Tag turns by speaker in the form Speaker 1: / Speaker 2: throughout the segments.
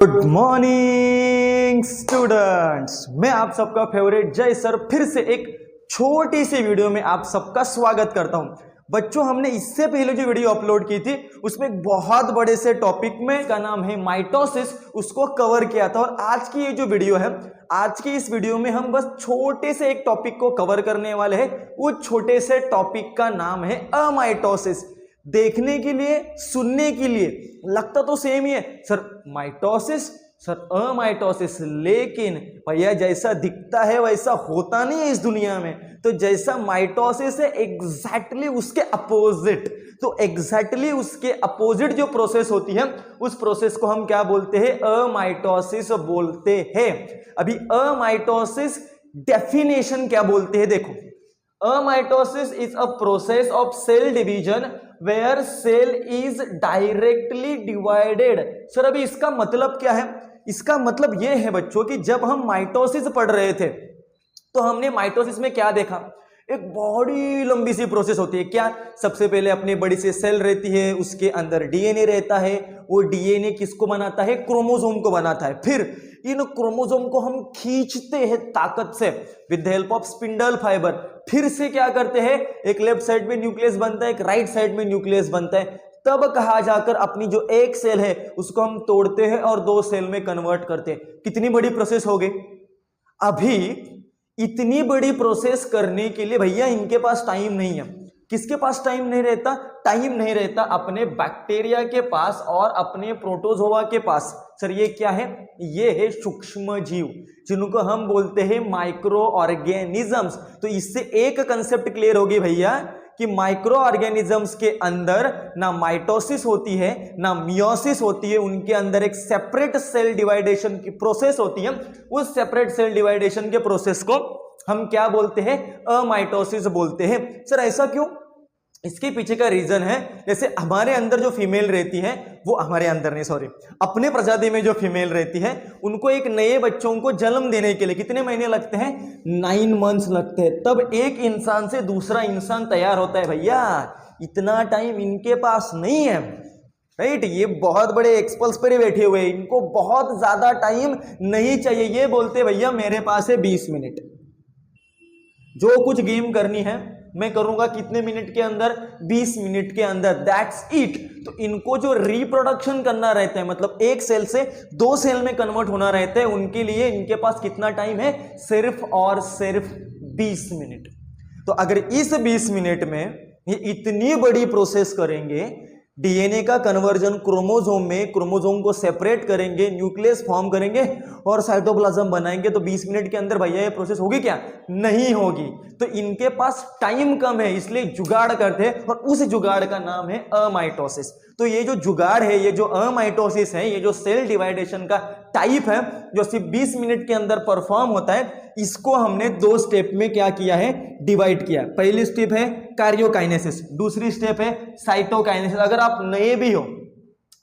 Speaker 1: Good morning students, मैं आप सबका फेवरेट जय सर फिर से एक छोटी सी वीडियो में आप सबका स्वागत करता हूं। बच्चों, हमने इससे पहले जो वीडियो अपलोड की थी उसमें एक बहुत बड़े से टॉपिक में का नाम है माइटोसिस, उसको कवर किया था। और आज की ये जो वीडियो है, आज की इस वीडियो में हम बस छोटे से एक टॉपिक को कवर करने वाले हैं। उस छोटे से टॉपिक का नाम है अमाइटोसिस। देखने के लिए, सुनने के लिए लगता तो सेम ही है सर, माइटोसिस सर अमाइटोसिस, लेकिन भैया जैसा दिखता है वैसा होता नहीं है इस दुनिया में। तो जैसा माइटोसिस है एग्जैक्टली उसके अपोजिट, तो एग्जैक्टली उसके अपोजिट जो प्रोसेस होती है उस प्रोसेस को हम क्या बोलते हैं? अमाइटोसिस बोलते हैं। अभी अमाइटोसिस डेफिनेशन क्या बोलते हैं देखो, amitosis is a process of cell division where cell is directly divided. Sir अभी इसका मतलब क्या है? इसका मतलब यह है बच्चों कि जब हम माइटोसिस पढ़ रहे थे तो हमने माइटोसिस में क्या देखा? एक बड़ी लंबी सी प्रोसेस होती है। क्या? सबसे पहले अपनी बड़ी सी सेल रहती है, उसके अंदर डीएनए रहता है। वो डीएनए किसको बनाता है? क्रोमोसोम को बनाता है। फिर इन क्रोमोसोम को हम खींचते हैं ताकत से with the help of spindle fibre. फिर से क्या करते हैं? एक लेफ्ट साइड में न्यूक्लियस बनता है, एक राइट साइड में न्यूक्लियस बनता है। तब कहा जाकर अपनी जो एक सेल है उसको हम तोड़ते हैं और दो सेल में कन्वर्ट करते हैं। कितनी बड़ी प्रोसेस हो गई। अभी इतनी बड़ी प्रोसेस करने के लिए भैया इनके पास टाइम नहीं है। किसके पास टाइम नहीं रहता? टाइम नहीं रहता अपने बैक्टीरिया के पास और अपने प्रोटोजोआ के पास। सर ये क्या है? ये है सूक्ष्म जीव, जिनको हम बोलते हैं माइक्रो ऑर्गेनिजम्स। तो इससे एक कंसेप्ट क्लियर होगी भैया कि माइक्रो ऑर्गेनिजम्स के अंदर ना माइटोसिस होती है ना मियोसिस होती है, उनके अंदर एक सेपरेट सेल डिवाइडेशन की प्रोसेस होती है। उस सेपरेट सेल डिवाइडेशन के प्रोसेस को हम क्या बोलते हैं? अमाइटोसिस बोलते हैं। सर ऐसा क्यों? इसके पीछे का रीजन है, जैसे हमारे अंदर जो फीमेल रहती है, वो हमारे अंदर नहीं सॉरी अपने प्रजाति में जो फीमेल रहती है, उनको एक नए बच्चों को जन्म देने के लिए कितने महीने लगते हैं? 9 मंथ्स लगते हैं। तब एक इंसान से दूसरा इंसान तैयार होता है। भैया इतना टाइम इनके पास नहीं है, राइट? ये बहुत बड़े एक्सपल्स पर ही बैठे हुए हैं, इनको बहुत ज्यादा टाइम नहीं चाहिए। ये बोलते भैया मेरे पास है 20 मिनट, जो कुछ गेम करनी है मैं करूंगा कितने मिनट के अंदर? 20 मिनट के अंदर, दैट्स इट। तो इनको जो रिप्रोडक्शन करना रहता है, मतलब एक सेल से दो सेल में कन्वर्ट होना रहता है, उनके लिए इनके पास कितना टाइम है? सिर्फ और सिर्फ 20 मिनट। तो अगर इस 20 मिनट में ये इतनी बड़ी प्रोसेस करेंगे, डीएनए का कन्वर्जन क्रोमोसोम में, क्रोमोसोम को सेपरेट करेंगे, न्यूक्लियस फॉर्म करेंगे और साइटोप्लाज्म बनाएंगे, तो 20 मिनट के अंदर भैया ये प्रोसेस होगी क्या? नहीं होगी। तो इनके पास टाइम कम है, इसलिए जुगाड़ करते हैं और उस जुगाड़ का नाम है अमाइटोसिस। तो ये जो जुगाड़ है, ये जो अमाइटोसिस है, ये जो सेल डिवाइडेशन का टाइप है जो सिर्फ 20 मिनट के अंदर परफॉर्म होता है, इसको हमने 2 स्टेप में क्या किया है? डिवाइड किया। पहली स्टेप है कार्योकाइनेसिस, दूसरी स्टेप है साइटोकाइनेसिस। अगर आप नए भी हो,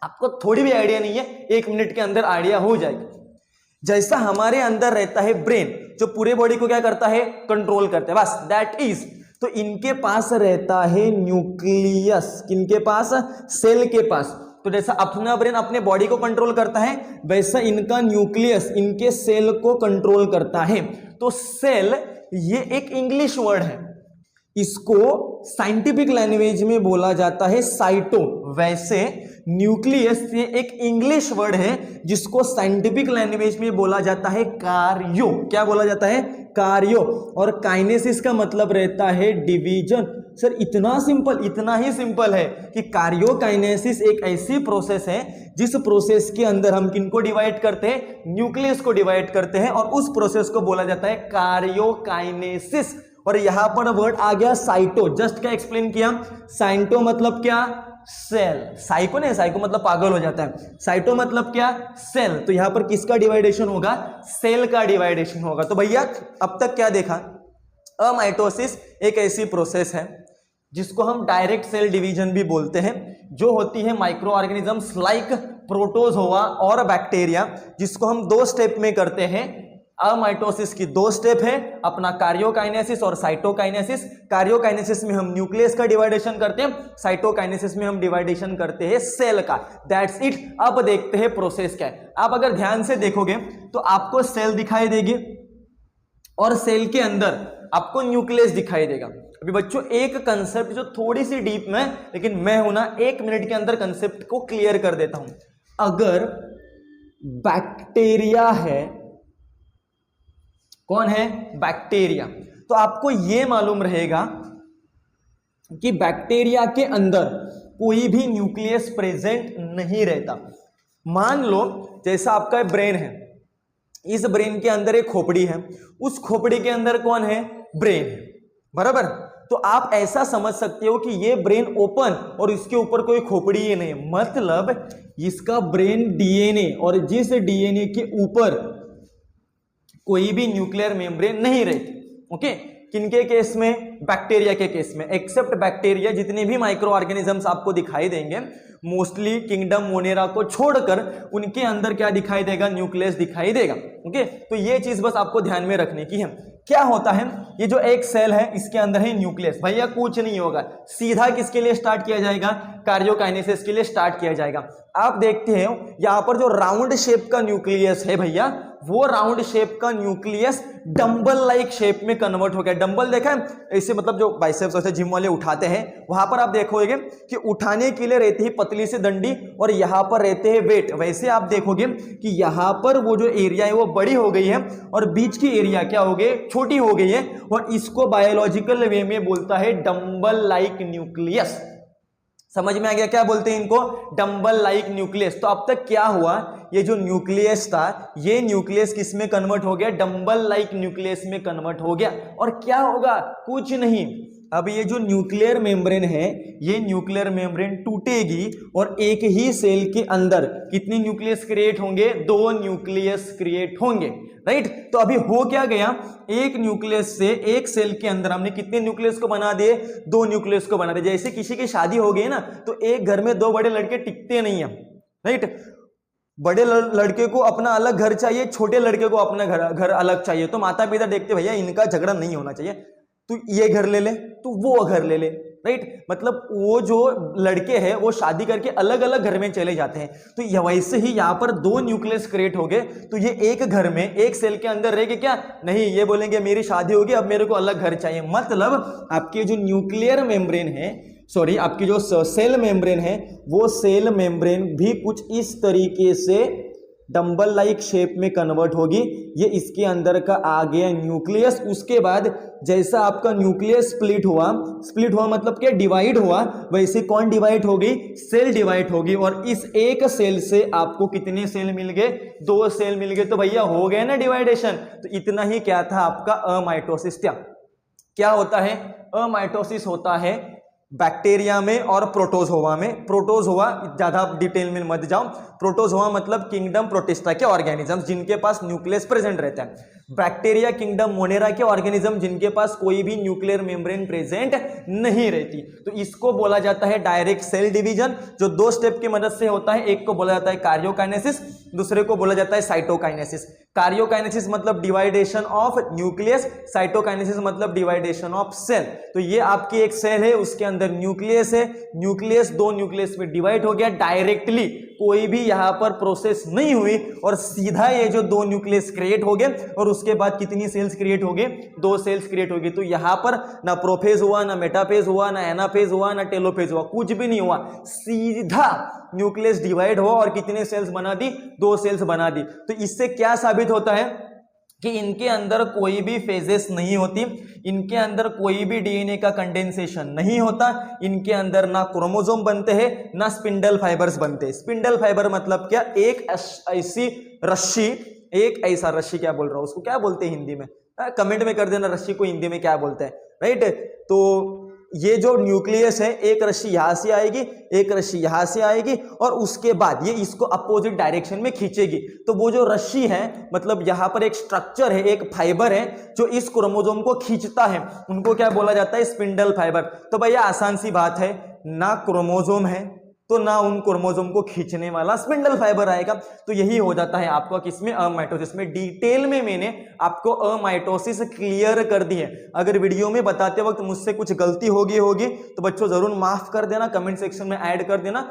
Speaker 1: आपको थोड़ी भी आइडिया नहीं है, 1 मिनट के अंदर आइडिया हो जाएगी। जैसा हमारे अंदर रहता है ब्रेन, जो पूरे बॉडी को क्या करता है? कंट्रोल करता है, बस दैट इज। तो इनके पास रहता है न्यूक्लियस, किनके पास? सेल के पास। तो जैसा अपना ब्रेन अपने बॉडी को कंट्रोल करता है, वैसा इनका न्यूक्लियस इनके सेल को कंट्रोल करता है। तो सेल ये एक इंग्लिश वर्ड है, इसको साइंटिफिक लैंग्वेज में बोला जाता है साइटो। वैसे न्यूक्लियस ये एक इंग्लिश वर्ड है जिसको साइंटिफिक लैंग्वेज में बोला जाता है कार्यो। क्या बोला जाता है? कार्यो। और काइनेसिस का मतलब रहता है डिवीजन। सर इतना सिंपल, इतना ही सिंपल है कि कार्योकाइनेसिस एक ऐसी प्रोसेस है जिस प्रोसेस के अंदर हम किनको डिवाइड करते हैं? न्यूक्लियस को डिवाइड करते हैं, और उस प्रोसेस को बोला जाता है कार्योकाइनेसिस। और यहां पर वर्ड आ गया साइटो। जस्ट क्या एक्सप्लेन किया? साइटो मतलब क्या? सेल। साइको नहीं, साइको मतलब पागल हो जाता है। साइटो मतलब क्या? सेल। तो यहां पर किसका डिवाइडेशन होगा? सेल का डिवाइडेशन होगा। तो भैया अब तक क्या देखा? अमाइटोसिस एक ऐसी प्रोसेस है जिसको हम डायरेक्ट सेल डिवीजन भी बोलते हैं, जो होती है माइक्रो ऑर्गेनिजम्स लाइक प्रोटोजोआ और बैक्टीरिया, जिसको हम 2 स्टेप में करते हैं। अमाइटोसिस की दो स्टेप है, अपना कार्योकाइनेसिस और साइटोकाइनेसिस। कार्योकाइनेसिस में हम न्यूक्लियस का डिवाइडेशन करते हैं, साइटोकाइनेसिस में हम डिवाइडेशन करते हैं सेल का। That's it. अब देखते हैं प्रोसेस क्या है। आप अगर ध्यान से देखोगे तो आपको सेल दिखाई देगी और सेल के अंदर आपको न्यूक्लियस दिखाई देगा। अभी बच्चों एक कंसेप्ट जो थोड़ी सी डीप में, लेकिन मैं हूं ना 1 मिनट के अंदर कंसेप्ट को क्लियर कर देता हूं। अगर बैक्टीरिया है, कौन है? बैक्टीरिया। तो आपको यह मालूम रहेगा कि बैक्टीरिया के अंदर कोई भी न्यूक्लियस प्रेजेंट नहीं रहता। मान लो जैसा आपका ब्रेन है, इस ब्रेन के अंदर एक खोपड़ी है, उस खोपड़ी के अंदर कौन है? ब्रेन है, बराबर। तो आप ऐसा समझ सकते हो कि ये ब्रेन ओपन और इसके ऊपर कोई खोपड़ी ही नहीं, मतलब इसका ब्रेन डीएनए, और जिस डीएनए के ऊपर कोई भी न्यूक्लियर मेम्ब्रेन नहीं रहती। ओके, किनके केस में? बैक्टीरिया के केस में। एक्सेप्ट बैक्टीरिया, जितने भी माइक्रो ऑर्गेनिजम्स आपको दिखाई देंगे मोस्टली किंगडम मोनेरा को छोड़कर, उनके अंदर क्या दिखाई देगा? न्यूक्लियस दिखाई देगा। ओके, तो ये चीज बस आपको ध्यान में रखने की है। क्या होता है, ये जो एक सेल है इसके अंदर है न्यूक्लियस। भैया कुछ नहीं होगा, सीधा किसके लिए स्टार्ट किया जाएगा? कार्योकाइनेसिस के लिए स्टार्ट किया जाएगा। आप देखते हैं यहां पर जो राउंड शेप का न्यूक्लियस है भैया, वो राउंड शेप का न्यूक्लियस डंबल लाइक शेप में कन्वर्ट हो गया। डंबल देखा है ऐसे, मतलब जो बाइसेप्स ऐसे जिम वाले उठाते हैं, वहां पर आप देखोगे कि उठाने के लिए रहती है पतली सी डंडी और यहां पर रहते हैं वेट। वैसे आप देखोगे कि यहां पर वो जो एरिया है वो बड़ी हो गई है और बीच की एरिया क्या हो गई? छोटी हो गई है। और इसको बायोलॉजिकल वे में बोलता है डंबल लाइक न्यूक्लियस। समझ में आ गया क्या बोलते हैं इनको? Dumbbell like nucleus. तो अब तक क्या हुआ, ये जो न्यूक्लियस था, ये न्यूक्लियस किस में कन्वर्ट हो गया? डंबल लाइक न्यूक्लियस में कन्वर्ट हो गया। और क्या होगा? कुछ नहीं। अब ये जो न्यूक्लियर मेम्ब्रेन है, ये न्यूक्लियर मेम्ब्रेन टूटेगी और एक ही सेल के अंदर कितने न्यूक्लियस क्रिएट होंगे? 2 न्यूक्लियस क्रिएट होंगे, राइट। तो अभी हो क्या गया, एक न्यूक्लियस से एक सेल के अंदर हमने कितने न्यूक्लियस को बना दिए? 2 न्यूक्लियस को बना दिए। जैसे किसी की शादी हो गई ना, तो एक घर में 2 बड़े लड़के टिकते नहीं है, राइट। बड़े लड़के को अपना अलग घर चाहिए, छोटे लड़के को अपना घर अलग चाहिए। तो माता पिता देखते भैया इनका झगड़ा नहीं होना चाहिए, तू ये घर ले ले, तू वो घर ले ले, राइट। मतलब वो जो लड़के हैं वो शादी करके अलग अलग घर में चले जाते हैं। तो वैसे ही यहाँ पर 2 न्यूक्लियस क्रिएट हो गए। तो ये एक घर में एक सेल के अंदर रहेंगे क्या? नहीं, ये बोलेंगे मेरी शादी होगी, अब मेरे को अलग घर चाहिए। मतलब आपके जो न्यूक्लियर मेम्ब्रेन है, सॉरी आपकी जो सेल मेम्ब्रेन है, वो सेल मेम्ब्रेन भी कुछ इस तरीके से डंबल लाइक शेप में कन्वर्ट होगी। ये इसके अंदर का आ गया न्यूक्लियस। उसके बाद जैसा आपका न्यूक्लियस स्प्लिट हुआ मतलब क्या? डिवाइड हुआ। वैसे कौन डिवाइड हो गई? सेल डिवाइड होगी। और इस एक सेल से आपको कितने सेल मिल गए? 2 सेल मिल गए। तो भैया हो गया ना डिवाइडेशन। तो इतना ही क्या था आपका अमाइटोसिस। क्या होता है? अमाइटोसिस होता है बैक्टीरिया में और प्रोटोजोआ में। प्रोटोजोआ ज्यादा डिटेल में मत जाओ। प्रोटोजोआ मतलब किंगडम प्रोटिस्टा के ऑर्गेनिज्म जिनके पास न्यूक्लियस प्रेजेंट रहता है। बैक्टीरिया किंगडम मोनेरा के ऑर्गेनिज्म जिनके पास कोई भी न्यूक्लियर मेम्ब्रेन प्रेजेंट नहीं रहती। तो इसको बोला जाता है डायरेक्ट सेल डिवीजन, जो 2 स्टेप की मदद से होता है। एक को बोला जाता है कार्योकाइनेसिस, दूसरे को बोला जाता है साइटोकाइनेसिस। कार्योकाइनेसिस मतलब डिवाइडेशन ऑफ न्यूक्लियस, साइटोकाइनेसिस मतलब डिवाइडेशन ऑफ सेल। तो ये आपकी एक सेल है, उसके अंदर न्यूक्लियस है, न्यूक्लियस 2 न्यूक्लियस में डिवाइड हो गया। डायरेक्टली कोई भी यहां पर प्रोसेस नहीं हुई और सीधा ये जो 2 न्यूक्लियस क्रिएट हो गए और उसके बाद कितनी सेल्स क्रिएट हो गए? 2 सेल्स क्रिएट हो गई। तो यहां पर ना प्रोफेज हुआ, ना मेटाफेज हुआ, ना एनाफेज हुआ, ना टेलोफेज हुआ, कुछ भी नहीं हुआ। सीधा न्यूक्लियस डिवाइड हुआ और कितने सेल्स बना दी? 2 सेल्स बना दी। तो इससे क्या साबित होता है कि इनके अंदर कोई भी फेजेस नहीं होती, इनके अंदर कोई भी डीएनए का कंडेंसेशन नहीं होता, इनके अंदर ना क्रोमोसोम बनते हैं ना स्पिंडल फाइबर्स बनते हैं। स्पिंडल फाइबर मतलब क्या? एक ऐसी रस्सी, एक ऐसा रस्सी, क्या बोल रहा हूं उसको क्या बोलते हैं हिंदी में? कमेंट में कर देना रस्सी को हिंदी में क्या बोलते हैं, राइट। तो ये जो न्यूक्लियस है, एक रस्सी यहां से आएगी, एक रस्सी यहां से आएगी और उसके बाद ये इसको अपोजिट डायरेक्शन में खींचेगी। तो वो जो रस्सी है मतलब यहां पर एक स्ट्रक्चर है, एक फाइबर है जो इस क्रोमोसोम को खींचता है, उनको क्या बोला जाता है? Spindle fibre. तो भैया आसान सी बात है, ना क्रोमोसोम है तो ना उन क्रोमोसोम को खींचने वाला स्पिंडल फाइबर आएगा। तो यही हो जाता है आपका किसमें, अमाइटोसिस में। डिटेल में मैंने आपको अमाइटोसिस क्लियर कर दी है। अगर वीडियो में बताते वक्त मुझसे कुछ गलती होगी तो बच्चों जरूर माफ कर देना, कमेंट सेक्शन में ऐड कर देना।